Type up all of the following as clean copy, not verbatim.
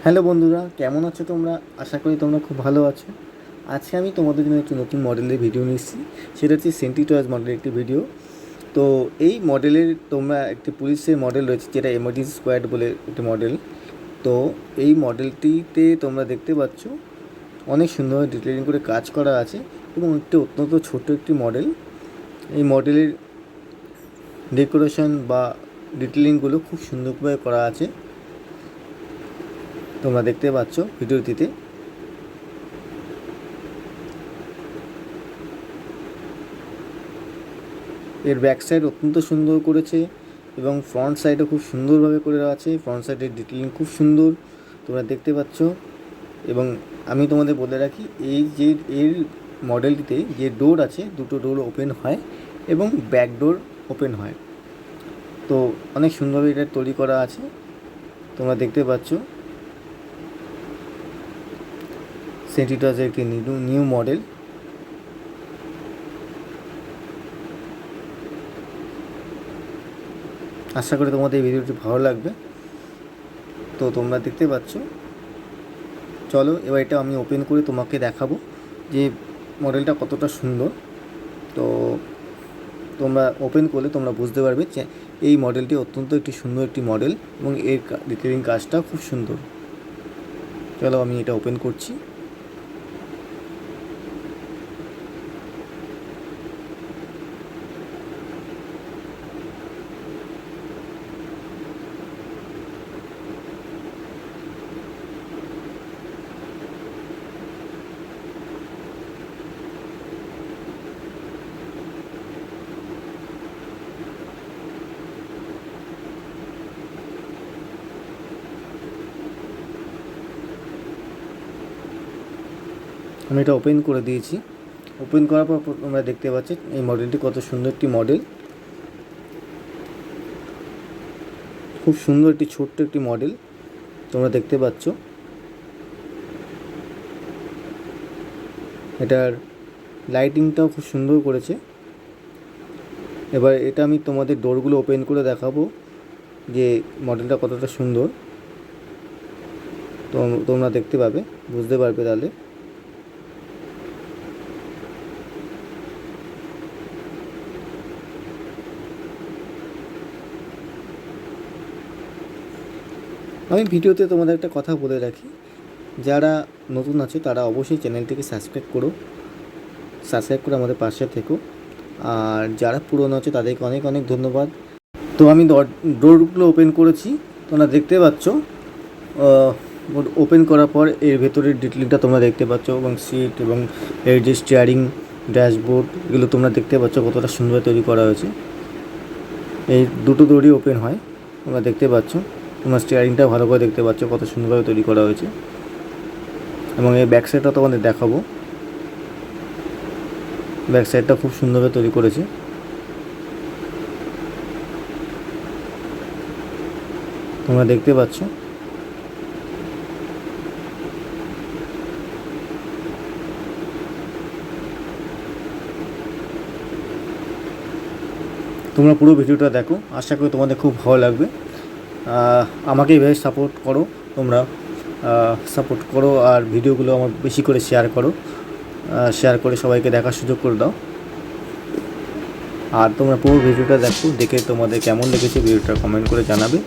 Hello বন্ধুরা, কেমন আছো তোমরা? আশা করি তোমরা খুব ভালো আছো। আজকে আমি তোমাদের জন্য একটি নতুন মডেলের ভিডিও নিচ্ছি। সেটা হচ্ছে সেন্টি টয়েস মডেলের একটি ভিডিও। তো এই মডেলের তোমরা একটি পুলিশের মডেল রয়েছে, যেটা এমার্জেন্সি স্কোয়াড বলে একটি মডেল। তো এই মডেলটিতে তোমরা দেখতে পাচ্ছ অনেক সুন্দরভাবে ডিটেলিং করে কাজ করা আছে এবং একটি অত্যন্ত ছোট্ট একটি মডেল। এই মডেলের ডেকোরেশন বা ডিটেলিংগুলো খুব সুন্দরভাবে করা আছে, তোমরা দেখতে পাচ্ছ ভিডিওটিতে। এর ব্যাক সাইড অত্যন্ত সুন্দর করেছে এবং ফ্রন্ট সাইডও খুব সুন্দরভাবে করে আছে। ফ্রন্ট সাইডের ডিটেলিং খুব সুন্দর, তোমরা দেখতে পাচ্ছ। এবং আমি তোমাদের বলে রাখি, এই যে এর মডেলটিতে যে ডোর আছে, দুটো ডোর ওপেন হয় এবং ব্যাক ডোর ওপেন হয়। তো অনেক সুন্দরভাবে এটা তৈরি করা আছে, তোমরা দেখতে পাচ্ছ। সেন্টি টয়েসের একটি নিউ মডেল। আশা করি তোমাদের এই ভিডিওটি ভালো লাগবে। তো তোমরা দেখতে পাচ্ছ। চলো এবার এটা আমি ওপেন করে তোমাকে দেখাবো যে মডেলটা কতটা সুন্দর। তো তোমরা ওপেন করলে তোমরা বুঝতে পারবে যে এই মডেলটি অত্যন্ত একটি সুন্দর একটি মডেল এবং এর ডিটেলিং কাজটা খুব সুন্দর। চলো আমি এটা ওপেন করছি। আমি এটা ওপেন করে দিয়েছি। ওপেন করার পর তোমরা দেখতে পাচ্ছ এই মডেলটি কত সুন্দর একটি মডেল। খুব সুন্দর একটি ছোট্ট একটি মডেল, তোমরা দেখতে পাচ্ছ। এটার লাইটিংটাও খুব সুন্দর করেছে। এবার এটা আমি তোমাদের ডোরগুলো ওপেন করে দেখাবো যে মডেলটা কতটা সুন্দর। তো তোমরা দেখতে পাবে, বুঝতে পারবে তাহলে। আমি ভিডিওতে তোমাদের একটা কথা বলে রাখি, যারা নতুন আছে তারা অবশ্যই চ্যানেলটিকে সাবস্ক্রাইব করো, সাবস্ক্রাইব করে আমাদের পাশে থেকো। আর যারা পুরনো আছে তাদেরকে অনেক অনেক ধন্যবাদ। তো আমি ডোরগুলো ওপেন করেছি, তোমরা দেখতে পাচ্ছ। ওপেন করার পর এর ভেতরের ডিটেলিংটা তোমরা দেখতে পাচ্ছ এবং সিট এবং এর যে স্টিয়ারিং, ড্যাশবোর্ড, এগুলো তোমরা দেখতে পাচ্ছ কতটা সুন্দর তৈরি করা হয়েছে। এই দুটো ডোরই ওপেন হয়, তোমরা দেখতে পাচ্ছ। তোমরা স্টিয়ারিংটা ভালো করে দেখতে পাচ্ছ কত সুন্দরভাবে তৈরি করা হয়েছে। এবং এই ব্যাক সাইডটা তোমাদের দেখাবো। ব্যাক সাইডটা খুব সুন্দরভাবে তৈরি করেছে, তোমরা দেখতে পাচ্ছ। তোমরা পুরো ভিডিওটা দেখো, আশা করি তোমাদের খুব ভালো লাগবে। আমাকে এইভাবে সাপোর্ট করো, তোমরা সাপোর্ট করো আর ভিডিওগুলো আমার বেশি করে শেয়ার করো। শেয়ার করে সবাইকে দেখার সুযোগ করে দাও। আর তোমরা পুরো ভিডিওটা দেখো, দেখে তোমাদের কেমন লেগেছে ভিডিওটা কমেন্ট করে জানাবে।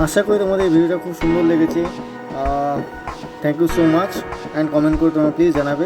আশা করি তোমাদের এই ভিডিওটা খুব সুন্দর লেগেছে। Thank you so much, and comment করে তোমরা প্লিজ জানাবে।